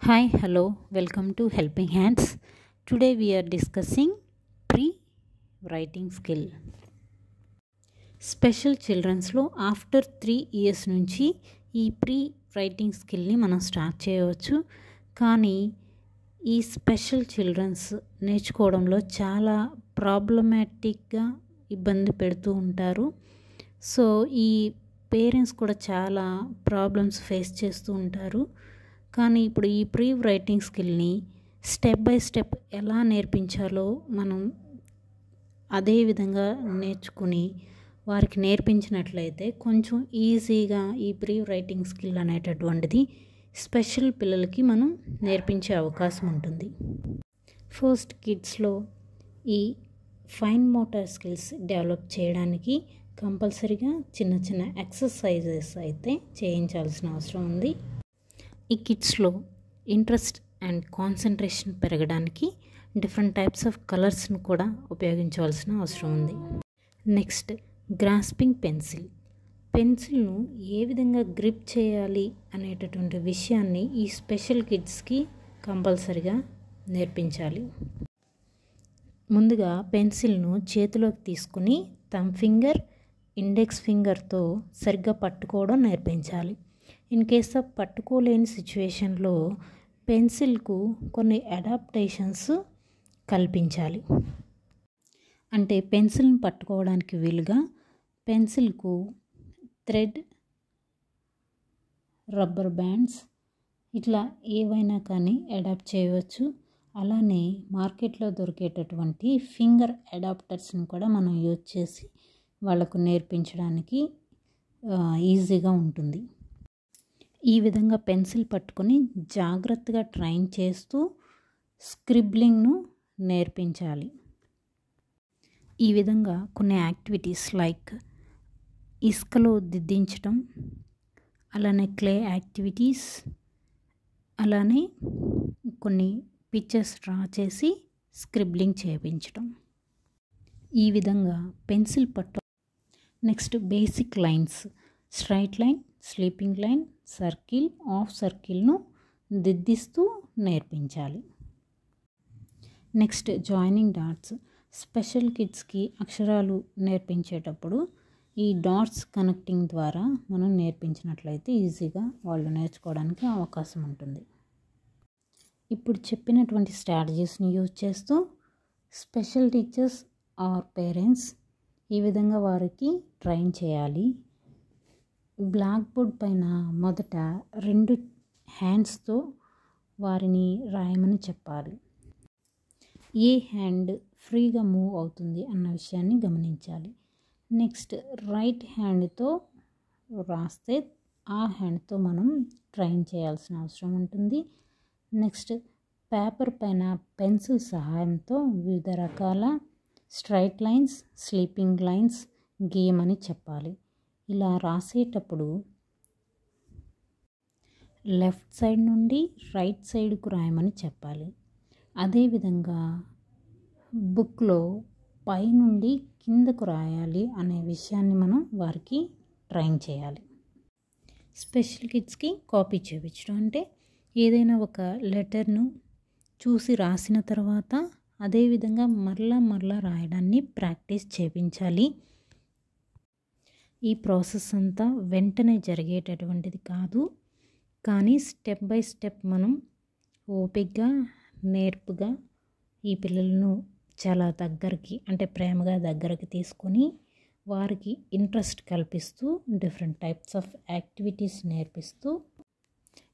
Hi, hello, welcome to Helping Hands. Today we are discussing pre-writing skill. Special చిల్డ్రన్స్లో after 3 years నుంచి ఈ pre writing స్కిల్ని మనం start చేయవచ్చు. కానీ ఈ స్పెషల్ చిల్డ్రన్స్ నేర్చుకోవడంలో చాలా ప్రాబ్లమాటిక్గా ఇబ్బంది పెడుతూ ఉంటారు. సో ఈ పేరెంట్స్ కూడా చాలా ప్రాబ్లమ్స్ ఫేస్ చేస్తూ ఉంటారు. కానీ ఇప్పుడు ఈ ప్రీ రైటింగ్ స్కిల్ని స్టెప్ బై స్టెప్ ఎలా నేర్పించాలో మనం అదే విధంగా నేర్చుకుని వారికి నేర్పించినట్లయితే కొంచెం ఈజీగా ఈ ప్రీ రైటింగ్ స్కిల్ అనేటటువంటిది స్పెషల్ పిల్లలకి మనం నేర్పించే అవకాశం ఉంటుంది. ఫస్ట్ కిడ్స్లో ఈ ఫైన్ మోటార్ స్కిల్స్ డెవలప్ చేయడానికి కంపల్సరీగా చిన్న చిన్న ఎక్సర్సైజెస్ అయితే చేయించాల్సిన అవసరం ఉంది. ఈ కిడ్స్లో ఇంట్రెస్ట్ అండ్ కాన్సన్ట్రేషన్ పెరగడానికి డిఫరెంట్ టైప్స్ ఆఫ్ కలర్స్ని కూడా ఉపయోగించవలసిన అవసరం ఉంది. నెక్స్ట్ గ్రాస్పింగ్ పెన్సిల్ను ఏ విధంగా గ్రిప్ చేయాలి అనేటటువంటి విషయాన్ని ఈ స్పెషల్ కిడ్స్కి కంపల్సరిగా నేర్పించాలి. ముందుగా పెన్సిల్ను చేతిలోకి తీసుకుని థంబ్ ఫింగర్, ఇండెక్స్ ఫింగర్తో సరిగ్గా పట్టుకోవడం నేర్పించాలి. ఇన్ కేస్ ఆఫ్ పట్టుకోలేని సిచ్యువేషన్లో పెన్సిల్కు కొన్ని అడాప్టేషన్స్ కల్పించాలి. అంటే పెన్సిల్ని పట్టుకోవడానికి వీలుగా పెన్సిల్కు థ్రెడ్, రబ్బర్ బ్యాండ్స్ ఇట్లా ఏవైనా కానీ అడాప్ట్ చేయవచ్చు. అలానే మార్కెట్లో దొరికేటటువంటి ఫింగర్ అడాప్టర్స్ని కూడా మనం యూజ్ చేసి వాళ్ళకు నేర్పించడానికి ఈజీగా ఉంటుంది. ఈ విధంగా పెన్సిల్ పట్టుకొని జాగ్రత్తగా ట్రైన్ చేస్తూ స్క్రిబ్లింగ్ను నేర్పించాలి. ఈ విధంగా కొన్ని యాక్టివిటీస్ లైక్ ఇసుకలో దిద్దించడం, అలానే క్లే యాక్టివిటీస్, అలానే కొన్ని పిక్చర్స్ డ్రా చేసి స్క్రిబ్లింగ్ చేయించడం, ఈ విధంగా పెన్సిల్ పట్టు. Next basic lines, straight line, sleeping line, circle, half సర్కిల్ను దిద్దిస్తూ నేర్పించాలి. Next joining dots. స్పెషల్ కిడ్స్కి అక్షరాలు నేర్పించేటప్పుడు ఈ డాట్స్ కనెక్టింగ్ ద్వారా మనం నేర్పించినట్లయితే ఈజీగా వాళ్ళు నేర్చుకోవడానికి అవకాశం ఉంటుంది. ఇప్పుడు చెప్పినటువంటి స్ట్రాటజీస్ని యూజ్ చేస్తూ స్పెషల్ టీచర్స్ ఆర్ పేరెంట్స్ ఈ విధంగా వారికి ట్రైన్ చేయాలి. బ్లాక్ బోర్డ్ పైన మొదట 2 హ్యాండ్స్తో వారిని రాయమని చెప్పాలి. ఏ హ్యాండ్ ఫ్రీగా మూవ్ అవుతుంది అన్న విషయాన్ని గమనించాలి. నెక్స్ట్ రైట్ హ్యాండ్తో రాస్తే ఆ హ్యాండ్తో మనం ట్రైన్ చేయాల్సిన అవసరం ఉంటుంది. నెక్స్ట్ పేపర్ పైన పెన్సిల్ సహాయంతో వివిధ రకాల స్ట్రైట్ లైన్స్, స్లీపింగ్ లైన్స్ గీయమని చెప్పాలి. ఇలా రాసేటప్పుడు లెఫ్ట్ సైడ్ నుండి రైట్ సైడ్కు రాయమని చెప్పాలి. అదేవిధంగా బుక్లో పై నుండి కిందకు రాయాలి అనే విషయాన్ని మనం వారికి ట్రైన్ చేయాలి. స్పెషల్ కిడ్స్కి కాపీ చేయించడం అంటే ఏదైనా ఒక లెటర్ను చూసి రాసిన తర్వాత అదేవిధంగా మరలా రాయడాన్ని ప్రాక్టీస్ చేయించాలి. ఈ ప్రాసెస్ అంతా వెంటనే జరిగేటటువంటిది కాదు, కానీ స్టెప్ బై స్టెప్ మనం ఓపికగా నేర్పుగా ఈ పిల్లలను చాలా దగ్గరికి అంటే ప్రేమగా దగ్గరికి తీసుకొని వారికి ఇంట్రెస్ట్ కల్పిస్తూ డిఫరెంట్ టైప్స్ ఆఫ్ యాక్టివిటీస్ నేర్పిస్తూ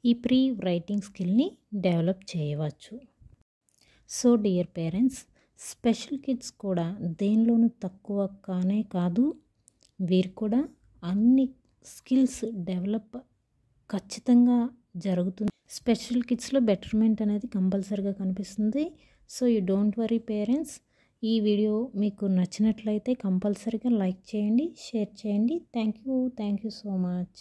ఈ ప్రీ రైటింగ్ స్కిల్ని డెవలప్ చేయవచ్చు. So dear parents, special kids కూడా దేనిలోనూ తక్కువ కానే కాదు, వీరు కూడా అన్ని స్కిల్స్ డెవలప్ ఖచ్చితంగా జరుగుతుంది. స్పెషల్ కిడ్స్లో బెటర్మెంట్ అనేది కంపల్సరీగా కనిపిస్తుంది. So you don't worry parents. ఈ వీడియో మీకు నచ్చినట్లయితే కంపల్సరీగా లైక్ చేయండి, షేర్ చేయండి. Thank you so much.